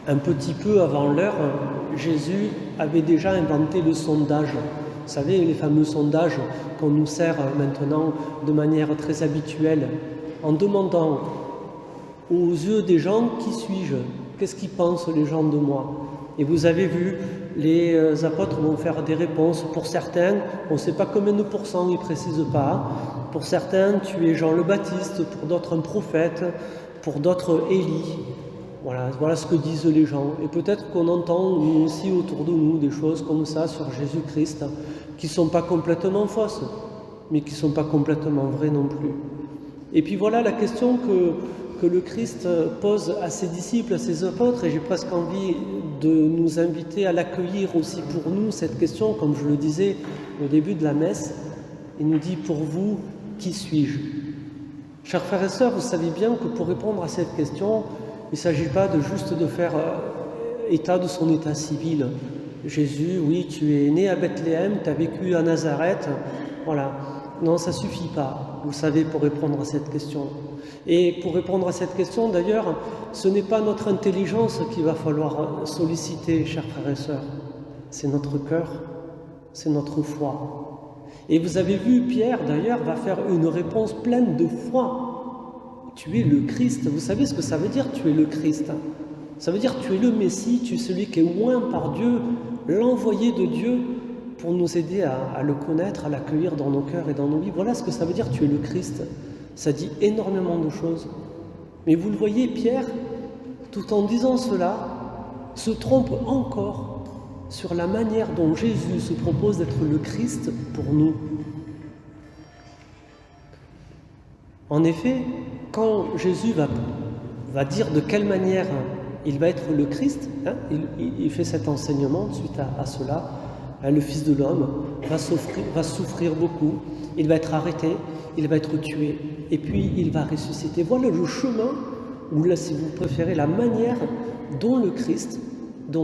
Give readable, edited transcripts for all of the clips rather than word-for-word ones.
Un petit peu avant l'heure, Jésus avait déjà inventé le sondage. Vous savez, les fameux sondages qu'on nous sert maintenant de manière très habituelle, en demandant aux yeux des gens « Qui suis-je ? Qu'est-ce qu'ils pensent les gens de moi ?» Et vous avez vu, les apôtres vont faire des réponses. Pour certains, on ne sait pas combien de pourcents, ils ne précisent pas. Pour certains, tu es Jean le Baptiste, pour d'autres un prophète, pour d'autres Élie. Voilà ce que disent les gens. Et peut-être qu'on entend nous aussi autour de nous des choses comme ça sur Jésus-Christ, qui ne sont pas complètement fausses, mais qui ne sont pas complètement vraies non plus. Et puis voilà la question que le Christ pose à ses disciples, à ses apôtres, et j'ai presque envie de nous inviter à l'accueillir aussi pour nous, cette question, comme je le disais au début de la messe. Il nous dit « Pour vous, qui suis-je » Chers frères et sœurs, vous savez bien que pour répondre à cette question, il ne s'agit pas juste de faire état de son état civil. Jésus, oui, tu es né à Bethléem, tu as vécu à Nazareth, voilà. Non, ça ne suffit pas, vous savez, pour répondre à cette question. Et pour répondre à cette question, d'ailleurs, ce n'est pas notre intelligence qu'il va falloir solliciter, chers frères et sœurs. C'est notre cœur, c'est notre foi. Et vous avez vu, Pierre, d'ailleurs, va faire une réponse pleine de foi. Tu es le Christ. Vous savez ce que ça veut dire, tu es le Christ? Ça veut dire tu es le Messie, tu es celui qui est oint par Dieu, l'envoyé de Dieu pour nous aider à le connaître, à l'accueillir dans nos cœurs et dans nos vies. Voilà ce que ça veut dire, tu es le Christ. Ça dit énormément de choses. Mais vous le voyez, Pierre, tout en disant cela, se trompe encore sur la manière dont Jésus se propose d'être le Christ pour nous. En effet, quand Jésus va dire de quelle manière il va être le Christ, il fait cet enseignement suite à cela. Le Fils de l'homme va souffrir beaucoup, il va être arrêté, il va être tué, et puis il va ressusciter. Voilà le chemin, ou là, si vous préférez, la manière dont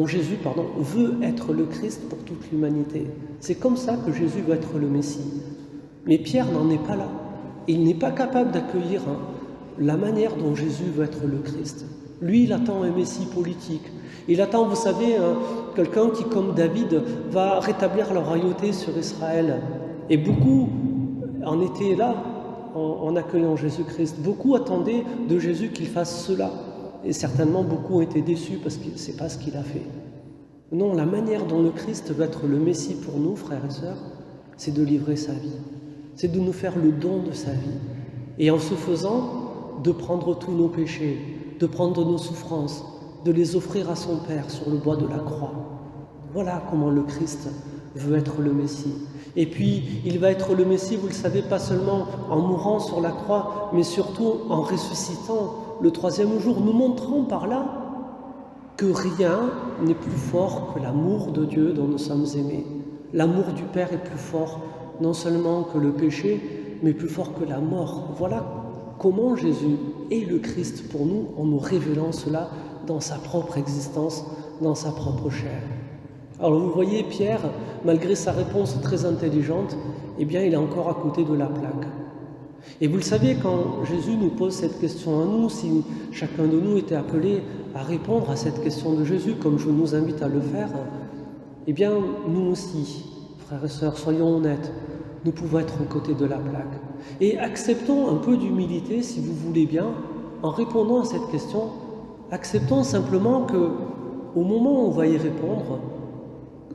Jésus veut être le Christ pour toute l'humanité. C'est comme ça que Jésus veut être le Messie. Mais Pierre n'en est pas là. Il n'est pas capable d'accueillir la manière dont Jésus veut être le Christ. Lui, il attend un Messie politique. Il attend, vous savez, quelqu'un qui, comme David, va rétablir la royauté sur Israël. Et beaucoup en étaient là, en accueillant Jésus-Christ. Beaucoup attendaient de Jésus qu'il fasse cela. Et certainement, beaucoup ont été déçus parce que ce n'est pas ce qu'il a fait. Non, la manière dont le Christ veut être le Messie pour nous, frères et sœurs, c'est de livrer sa vie. C'est de nous faire le don de sa vie. Et en ce faisant, de prendre tous nos péchés, de prendre nos souffrances, de les offrir à son Père sur le bois de la croix. Voilà comment le Christ veut être le Messie. Et puis, il va être le Messie, vous le savez, pas seulement en mourant sur la croix, mais surtout en ressuscitant le troisième jour, nous montrant par là que rien n'est plus fort que l'amour de Dieu dont nous sommes aimés. L'amour du Père est plus fort, non seulement que le péché, mais plus fort que la mort. Voilà comment Jésus est le Christ pour nous, en nous révélant cela dans sa propre existence, dans sa propre chair. Alors vous voyez, Pierre, malgré sa réponse très intelligente, eh bien il est encore à côté de la plaque. Et vous le savez, quand Jésus nous pose cette question à nous, si chacun de nous était appelé à répondre à cette question de Jésus, comme je nous invite à le faire, eh bien nous aussi, frères et sœurs, soyons honnêtes, nous pouvons être aux côtés de la plaque. Et acceptons un peu d'humilité, si vous voulez bien, en répondant à cette question, acceptons simplement que, au moment où on va y répondre,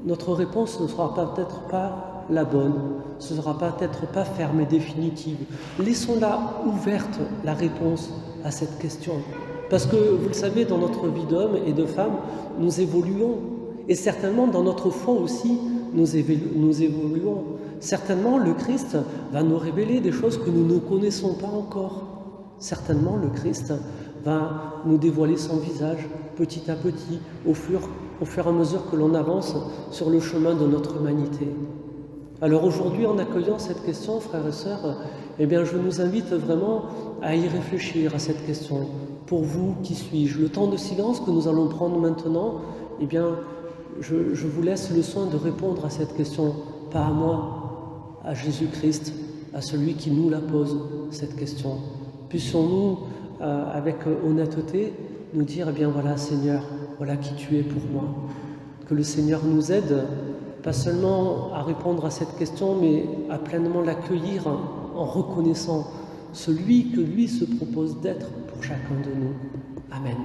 notre réponse ne sera peut-être pas la bonne, ce ne sera peut-être pas ferme et définitive. Laissons-la ouverte, la réponse à cette question. Parce que, vous le savez, dans notre vie d'homme et de femme, nous évoluons. Et certainement, dans notre foi aussi, nous évoluons. Certainement, le Christ va nous révéler des choses que nous ne connaissons pas encore. Certainement, le Christ va nous dévoiler son visage petit à petit, au fur et à mesure que l'on avance sur le chemin de notre humanité. Alors aujourd'hui, en accueillant cette question, frères et sœurs, eh bien, je nous invite vraiment à y réfléchir à cette question. Pour vous, qui suis-je? Le temps de silence que nous allons prendre maintenant, eh bien, je vous laisse le soin de répondre à cette question, pas à moi, à Jésus-Christ, à celui qui nous la pose, cette question. Puissions-nous, avec honnêteté, nous dire, eh bien voilà, Seigneur, voilà qui tu es pour moi. Que le Seigneur nous aide, pas seulement à répondre à cette question, mais à pleinement l'accueillir en reconnaissant celui que lui se propose d'être pour chacun de nous. Amen.